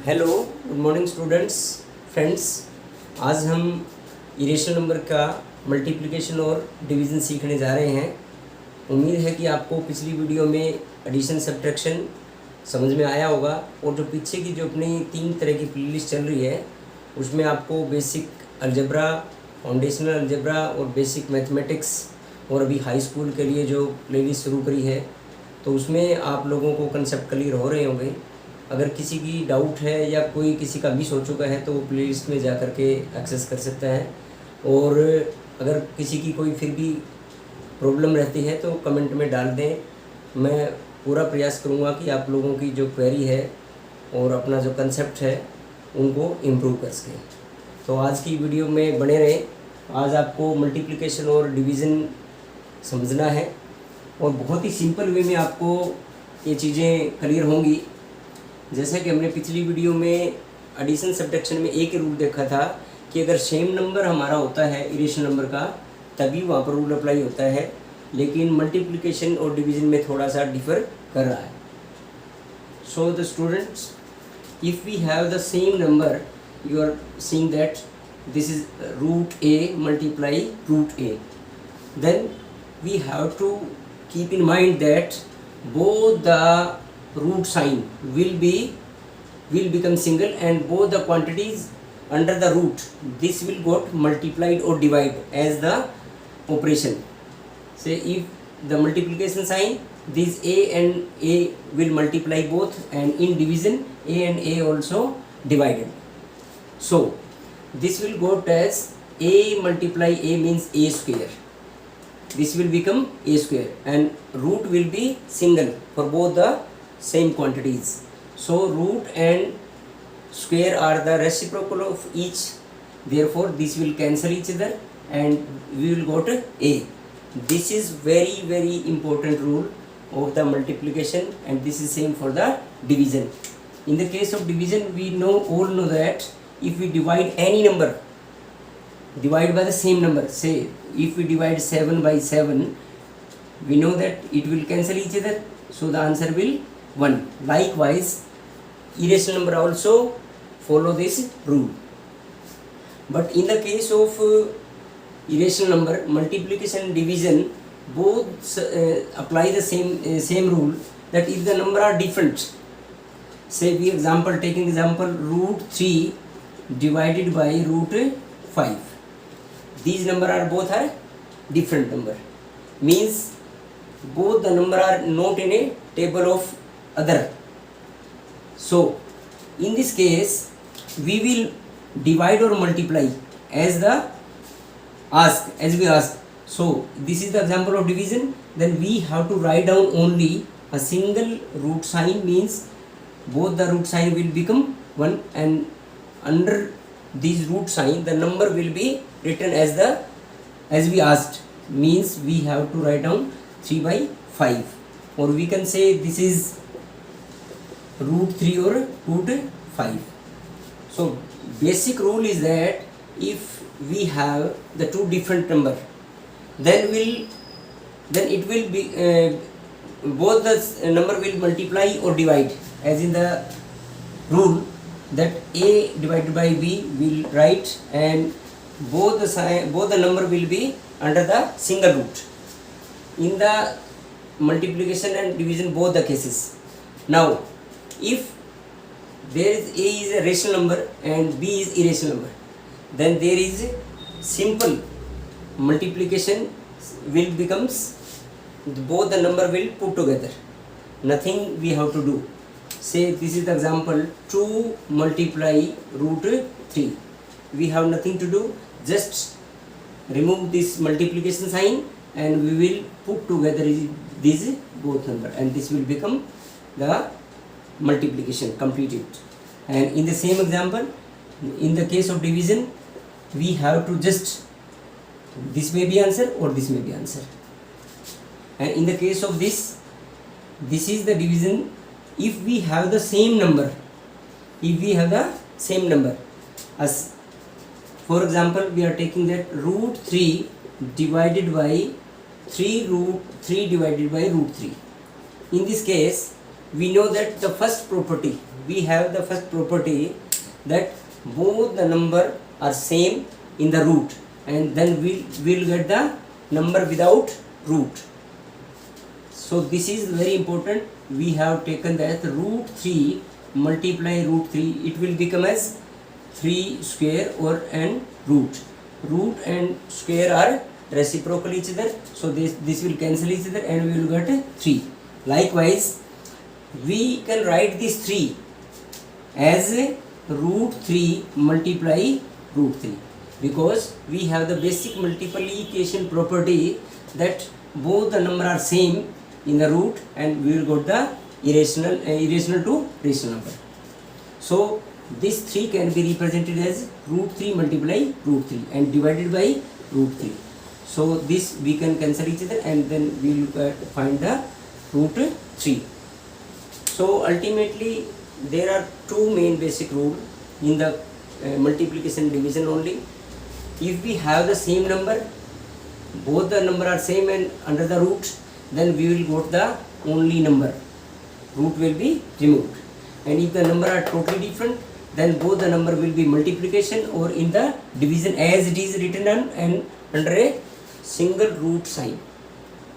Hello, good morning students, friends. आज हम irrational number का मल्टीप्लिकेशन और डिवीज़न सीखने जा रहे हैं। उम्मीद है कि आपको पिछली वीडियो में एडिशन सब्ट्रैक्शन समझ में आया होगा और जो पीछे की जो अपनी 3 तरह की प्लेलिस्ट चल रही है उसमें आपको बेसिक अलजेब्रा, फाउंडेशनल अलजेब्रा और बेसिक मैथमेटिक्स और अभी हाई स्कूल के लिए जो प्लेलिस्ट शुरू करी है तो उसमें आप लोगों को कंसेप्ट क्लियर हो रहे होंगे। अगर किसी की डाउट है या कोई किसी का मिस हो चुका है तो वो प्लेलिस्ट में जा कर के एक्सेस कर सकता है। और अगर किसी की कोई फिर भी प्रॉब्लम रहती है तो कमेंट में डाल दें। मैं पूरा प्रयास करूँगा कि आप लोगों की जो क्वेरी है और अपना जो कंसेप्ट है उनको इम्प्रूव कर सकें। तो आज की वीडियो में बने रहें। आज आपको मल्टीप्लिकेशन और डिवीज़न समझना है और बहुत ही सिंपल वे में आपको ये चीज़ें क्लियर होंगी। जैसा कि हमने पिछली वीडियो में एडिशन सब्ट्रैक्शन में एक रूल देखा था कि अगर सेम नंबर हमारा होता है इरेशनल नंबर का तभी वहाँ पर रूल अप्लाई होता है, लेकिन मल्टीप्लिकेशन और डिवीज़न में थोड़ा सा डिफर कर रहा है। So the students, if we have the same number, you are seeing that this is root A multiply root A, then we have to keep in mind that both the root sign will become single and both the quantities under the root this will got multiplied or divided as the operation. Say if the multiplication sign, this a and a will multiply both, and in division a and a also divided. So this will got as a multiply a means a square. This will become a square and root will be single for both the same quantities. So root and square are the reciprocal of each, therefore this will cancel each other and we will got a. This is very important rule of the multiplication, and this is same for the division. In the case of division, we all know that if we divide any number, divide by the same number. Say if we divide 7 by 7, we know that it will cancel each other, so the answer will 1. Likewise irrational number also follow this rule. But in the case of irrational number, multiplication and division both apply the same rule, that if the number are different, say we taking example root 3 divided by root 5, these number are both are different number, means both the number are not in a table of other. So in this case we will divide or multiply as we ask. So this is the example of division. Then we have to write down only a single root sign, means both the root sign will become 1, and under this root sign the number will be written as we asked, means we have to write down 3 by 5, or we can say this is root 3 or root 5. So basic rule is that if we have the two different number, then it will be both the number will multiply or divide, as in the rule that a divided by b will write, and both the number will be under the single root in the multiplication and division, both the cases. Now if there is a is a rational number and b is irrational number, then there is simple multiplication will becomes both the number will put together, nothing we have to do. Say this is the example 2 multiply root 3, we have nothing to do, just remove this multiplication sign and we will put together these both number, and this will become the multiplication completed. And in the same example, in the case of division, we have to just this may be answer or this may be answer. And in the case of this is the division. If we have the same number, as for example we are taking that root 3 divided by 3 divided by root 3. In this case we know that the first property we have the first property that both the number are same in the root, and then we'll get the number without root. So this is very important. We have taken that root 3 multiply root 3, it will become as 3 square or and root. Root and square are reciprocal each other, so this will cancel each other and we will get 3. Likewise, we can write this 3 as root 3 multiply root 3, because we have the basic multiplication property that both the number are same in the root and we will get the irrational to rational number. So this 3 can be represented as root 3 multiply root 3 and divided by root 3. So this we can cancel each other and then we will find the root 3. So ultimately there are two main basic rules in the multiplication division only. If we have the same number, both the number are same and under the root, then we will get the only number. Root will be removed. And if the number are totally different, then both the number will be multiplication or in the division as it is written on and under a single root sign.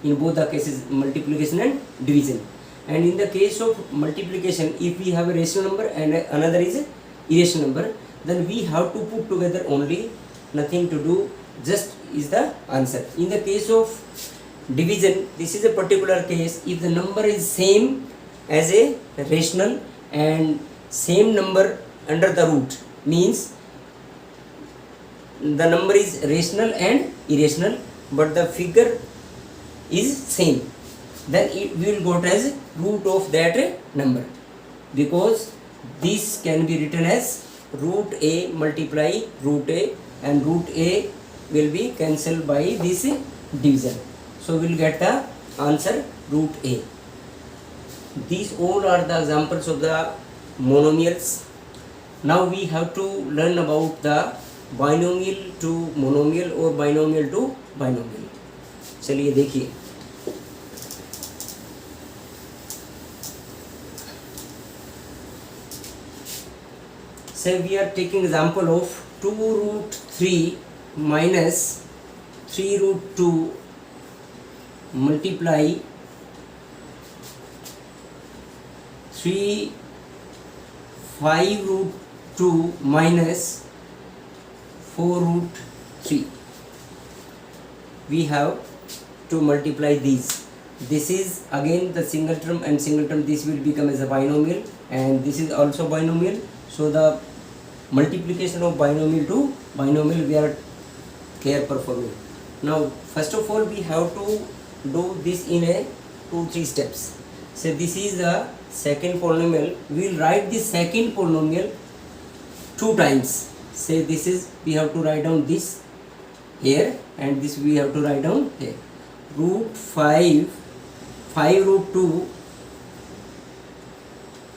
In both the cases, multiplication and division. And in the case of multiplication, if we have a rational number and another is a irrational number, then we have to put together only, nothing to do, just is the answer. In the case of division, this is a particular case. If the number is same as a rational and same number under the root, means the number is rational and irrational but the figure is same, then it will go as root of that number, because this can be written as root a multiply root a, and root a will be cancelled by this division. So we will get the answer root a. These all are the examples of the monomials. Now we have to learn about the binomial to monomial or binomial to binomial. चलिए देखिए, say we are taking example of 2 root 3 minus 3 root 2 multiply 3 5 root 2 minus 4 root 3. We have to multiply these. This is again the single term and single term, this will become as a binomial and this is also binomial. So the multiplication of binomial to binomial we are clear performing. Now first of all we have to do this in a 2-3 steps. So this is the second polynomial. We will write the second polynomial 2 times. Say this is, we have to write down this here and this we have to write down here. Root 5 root 2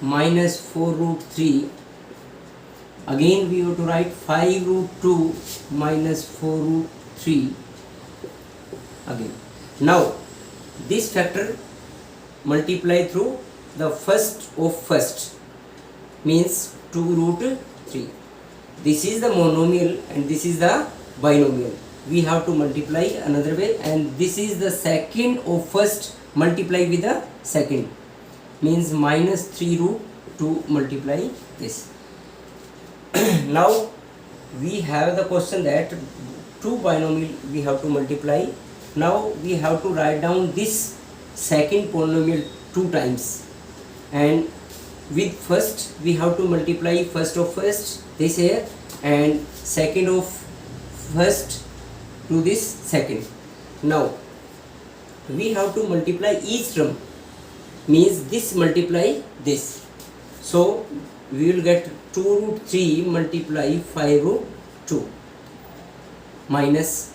minus 4 root 3. Again we have to write 5 root 2 minus 4 root 3 again. Now this factor multiply through the first of first, means 2 root 3. This is the monomial and this is the binomial. We have to multiply another way, and this is the second of first multiply with the second, means minus 3 root 2 multiply this. Now we have the question that 2 binomial we have to multiply. Now we have to write down this second polynomial 2 times, and with first we have to multiply first of first this here and second of first to this second. Now we have to multiply each term, means this multiply this. So we will get 2 root 3 multiply 5 root 2 minus,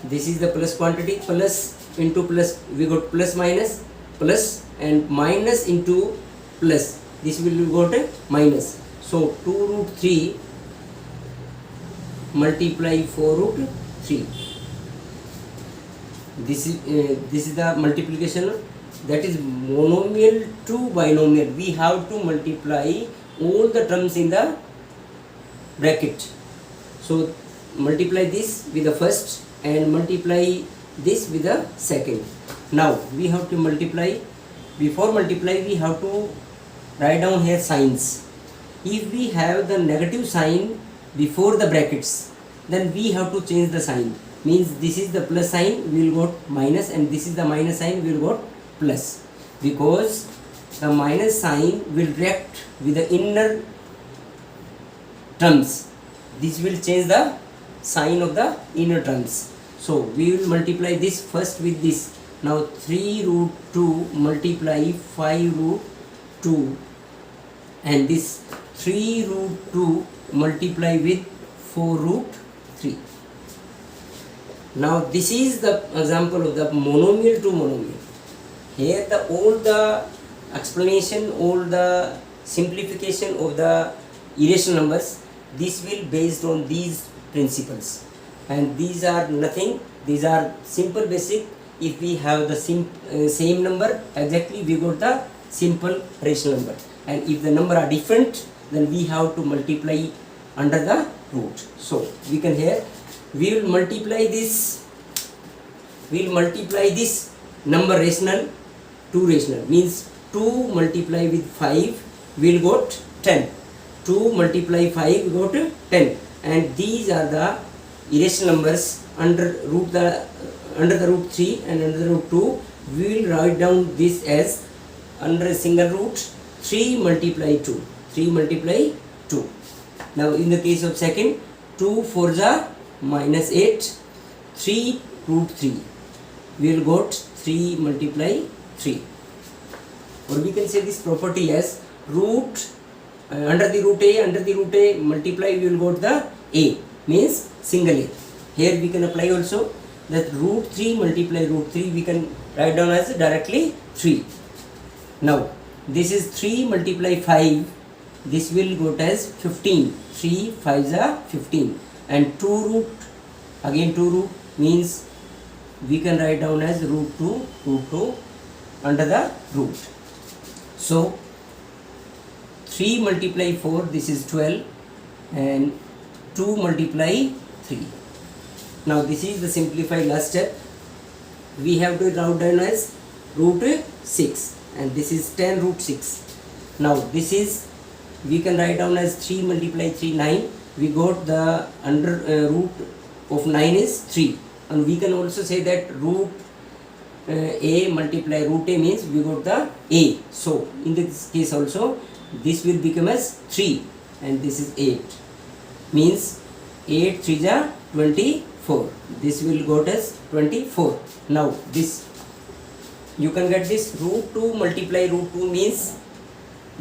this is the plus quantity, plus into plus, we got plus minus plus and minus into plus, this will be got a minus. So 2 root 3 multiply 4 root 3. This is the multiplication that is monomial to binomial, we have to multiply all the terms in the bracket. So multiply this with the first and multiply this with the second. Now we have to multiply. Before multiply we have to write down here signs. If we have the negative sign before the brackets, then we have to change the sign. Means this is the plus sign, we will got minus, and this is the minus sign, we will got plus, because the minus sign will react with the inner terms. This will change the sign of the inner terms. So we will multiply this first with this. Now 3 root 2 multiply 5 root 2, and this 3 root 2 multiply with 4 root 3. Now this is the example of the monomial to monomial. Here all the explanation, all the simplification of the irrational numbers, this will based on these principles, and these are nothing, these are simple basic. If we have the same number exactly, we got the simple rational number, and if the number are different, then we have to multiply under the root. So we can here, we will multiply this number rational to rational, means 2 multiply with 5 will got 10, 2 multiply 5 we got 10, and these are the irrational numbers under the root 3 and under the root 2. We will write down this as under a single root 3 multiply 2, 3 multiply 2. Now in the case of second, 2 4 ja minus 8, 3 root 3, we will got 3 multiply 3. Or we can say this property as root under the root a multiply, we will got the a, means single a. Here we can apply also that root 3 multiply root 3, we can write down as directly 3. Now this is 3 multiply 5, this will got as 15, 3 5 are 15, and 2 root, again 2 root, means we can write down as root 2 under the root. So 3 multiply 4, this is 12, and 2 multiply 3. Now this is the simplified last step. We have to write down as root 6, and this is 10 root 6. Now this is, we can write down as 3 multiply 3, 9. We got the under root of 9 is 3, and we can also say that root a multiply root a, means we got the a. So in this case also this will become as 3, and this is 8, means 8 3 ja 24, this will got as 24. Now this you can get this root 2 multiply root 2, means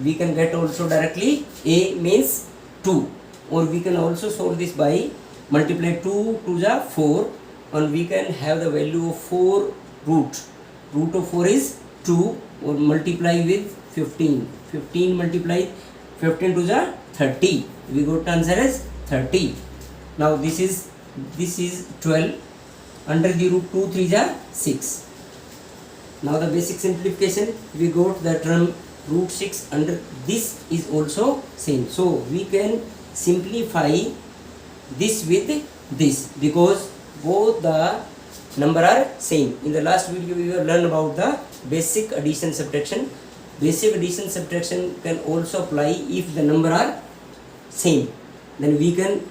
we can get also directly a means 2, or we can also solve this by multiply 2 2 ja 4, and we can have the value of 4 root of 4 is 2, or multiply with 15, 15 multiply 15 to the 30, we got answer as 30. Now this is 12, under the root 2 3 ja 6. Now the basic simplification, we got the term root 6 under this is also same, so we can simplify this with this, because both the number are same. In the last video we have learned about the basic addition subtraction. Basic addition subtraction can also apply if the number are same, then we can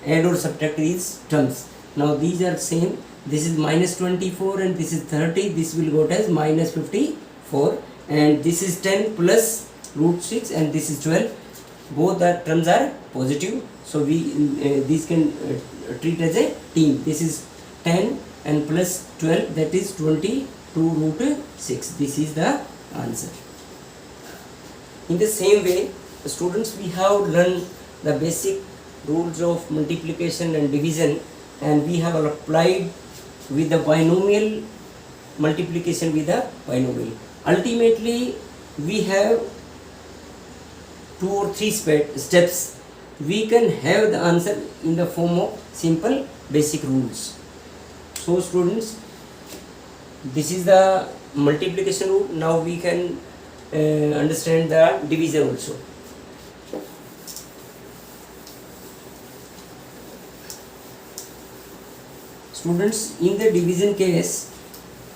add or subtract these terms. Now these are same, this is minus 24 and this is 30, this will go as minus 54, and this is 10 plus root 6 and this is 12. Both the terms are positive, so we these can treat as a team. This is 10 and plus 12, that is 22 root 6. This is the answer. In the same way, students, we have learned the basic rules of multiplication and division, and we have applied with the binomial multiplication with the binomial. Ultimately, we have 2 or 3 steps. We can have the answer in the form of simple basic rules. So students, this is the multiplication rule. Now we can understand the division also. Students, in the division case,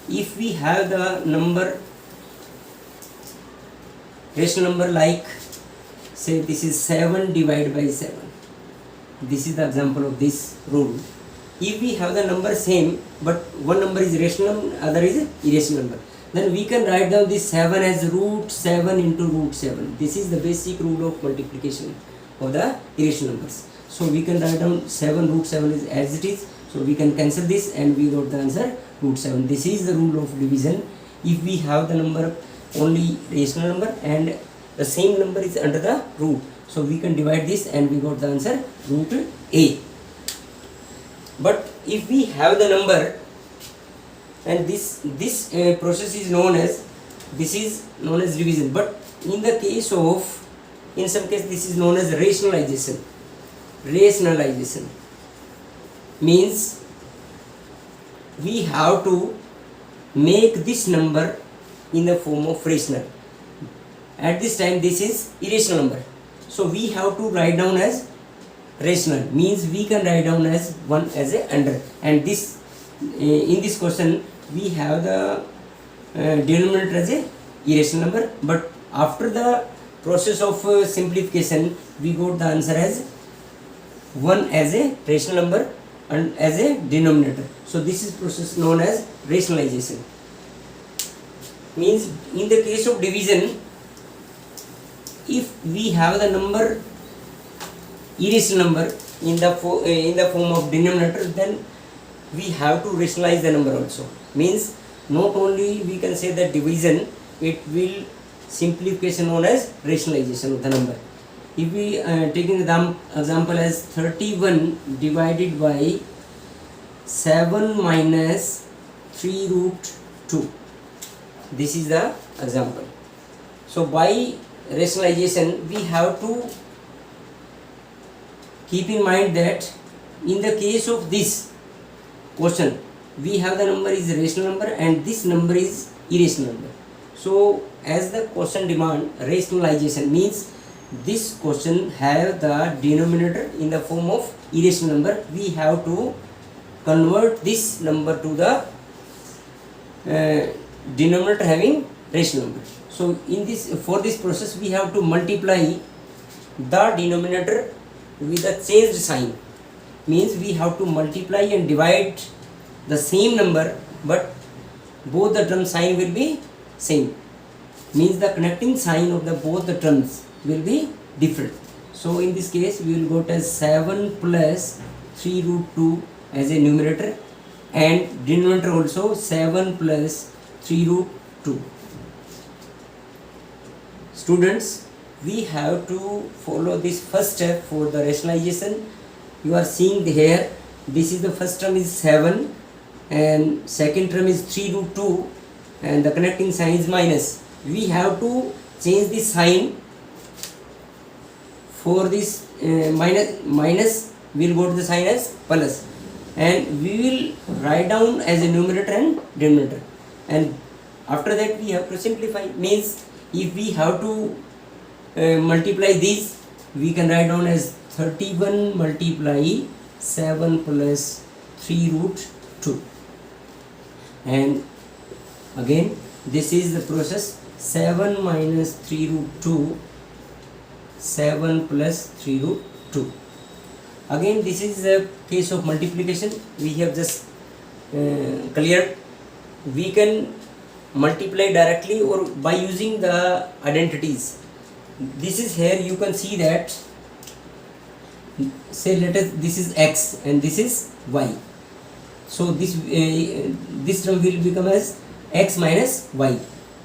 if we have the number, rational number, like say this is 7 divided by 7, this is the example of this rule. If we have the number same, but one number is rational, other is irrational number, then we can write down this 7 as root 7 into root 7. This is the basic rule of multiplication of the irrational numbers. So we can write down 7 root 7 is as it is. So we can cancel this and we got the answer root 7. This is the rule of division. If we have the number only rational number and the same number is under the root, so we can divide this and we got the answer root a. But if we have the number and this process is known as division, but in the case of, in some case this is known as rationalization. Rationalization means we have to make this number in the form of rational. At this time this is irrational number, so we have to write down as rational, means we can write down as 1 as a under. And this in this question we have the denominator as a irrational number, but after the process of simplification we got the answer as 1 as a rational number and as a denominator. So this is process known as rationalization. Means in the case of division, if we have the number irrational number in the form of denominator, then we have to rationalize the number also. Means not only we can say that division, it will simplification known as rationalization of the number. If we take an example as 31 divided by 7 minus 3 root 2. This is the example. So by rationalization we have to keep in mind that in the case of this question, we have the number is rational number and this number is irrational number. So as the question demand rationalization, means this question have the denominator in the form of irrational number, we have to convert this number to the denominator having rational number. So in this, for this process we have to multiply the denominator with a changed sign. Means we have to multiply and divide the same number, but both the term sign will be same. Means the connecting sign of the both the terms will be different. So in this case we will got as 7 plus 3 root 2 as a numerator, and denominator also 7 plus 3 root 2. Students, we have to follow this first step for the rationalization. You are seeing here, this is the first term is 7 and second term is 3 root 2 and the connecting sign is minus. We have to change the sign. For this minus we will go to the sign as plus, and we will write down as a numerator and denominator, and after that we have to simplify. Means if we have to multiply these, we can write down as 31 multiply 7 plus 3 root 2, and again this is the process 7 minus 3 root 2, 7 plus 3 root 2. Again this is the case of multiplication we have just cleared. We can multiply directly or by using the identities. This is here you can see that, say let us, this is x and this is y. So this term will become as x minus y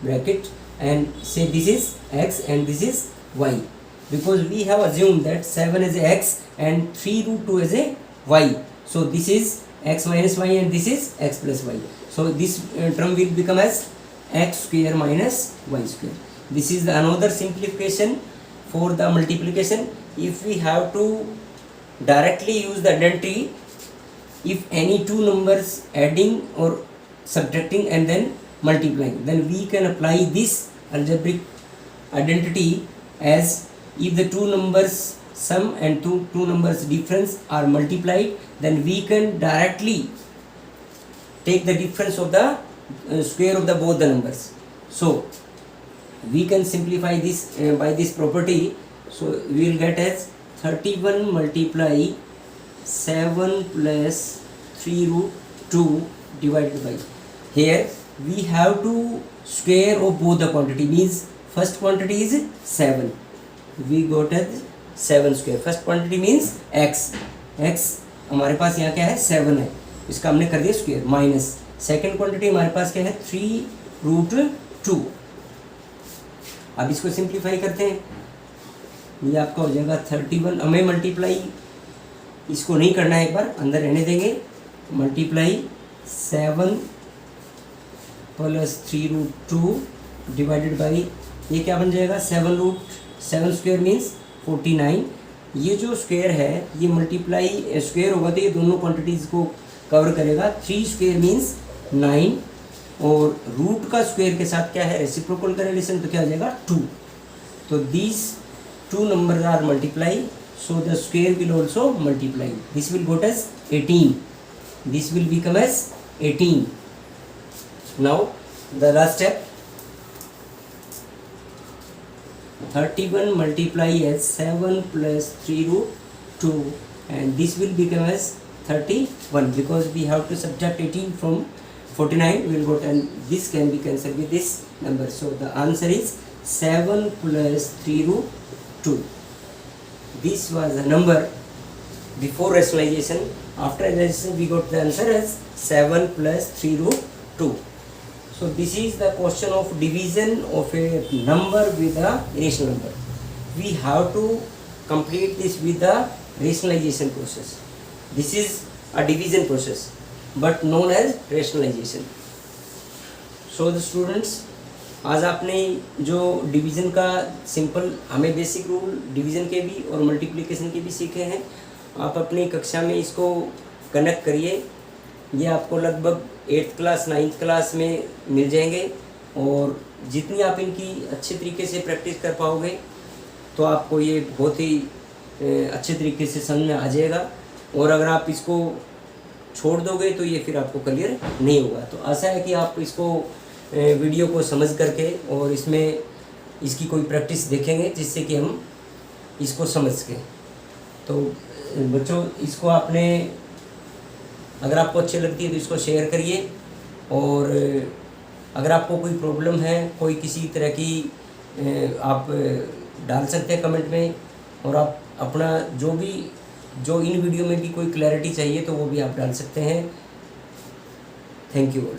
bracket, and say this is x and this is y, because we have assumed that 7 is x and 3 root 2 is a y. So this is x minus y and this is x plus y. So this term will become as x square minus y square. This is another simplification for the multiplication. If we have to directly use the identity, if any two numbers adding or subtracting and then multiplying, then we can apply this algebraic identity as if the two numbers sum and two numbers difference are multiplied, then we can directly take the difference of the square of the both the numbers. So we can simplify this by this property. So we will get as 31 multiply 7 plus 3 root 2 divided by, here we have to square of both the quantity, means first quantity is 7, we got as 7 square, first quantity means x हमारे पास यहाँ क्या है 7 है, इसका हमने कर दिया square, minus second quantity हमारे पास क्या है 3 रूट 2। अब इसको सिंप्लीफाई करते हैं, ये आपका हो जाएगा 31, हमें मल्टीप्लाई इसको नहीं करना है, एक बार अंदर रहने देंगे, multiply 7 plus 3 root 2 divided by, ये क्या बन जाएगा 7 स्क्वायर मीन्स 49। ये जो स्क्वायर है ये मल्टीप्लाई स्क्वायर होगा तो ये दोनों क्वांटिटीज़ को कवर करेगा, 3 स्क्वायर मीन्स 9 और रूट का स्क्वायर के साथ क्या है रेसिप्रोकल का रिलेशन, तो क्या आ जाएगा 2। तो these two numbers are multiply, so the square will also multiply, this will go as 18, this will become as 18। now the last step, 31 multiply as 7 plus 3 root 2 and this will become as 31, because we have to subtract 18 from 49, we will go and this can be cancelled with this number, so the answer is 7 plus 3 root 2। This was the number before rationalization, after rationalization we got the answer as 7 plus 3 root 2। So this is the question of division of a number with a rational number. We have to complete this with the rationalization process. This is a division process but known as rationalization। So the students, आज आपने जो division का simple, हमें basic rule division के भी और multiplication के भी सीखे हैं, आप अपनी कक्षा में इसको कनेक्ट करिए, ये आपको लगभग 8th क्लास 9th क्लास में मिल जाएंगे और जितनी आप इनकी अच्छे तरीके से प्रैक्टिस कर पाओगे तो आपको ये बहुत ही अच्छे तरीके से समझ में आ जाएगा, और अगर आप इसको छोड़ दोगे तो ये फिर आपको क्लियर नहीं होगा। तो आशा है कि आप इसको वीडियो को समझ करके और इसमें इसकी कोई प्रैक्टिस देखेंगे जिससे कि हम इसको समझ सकें। तो बच्चों, इसको आपने, अगर आपको अच्छी लगती है तो इसको शेयर करिए, और अगर आपको कोई प्रॉब्लम है, कोई किसी तरह की आप डाल सकते हैं कमेंट में, और आप अपना जो इन वीडियो में भी कोई क्लैरिटी चाहिए तो वो भी आप डाल सकते हैं। Thank you all.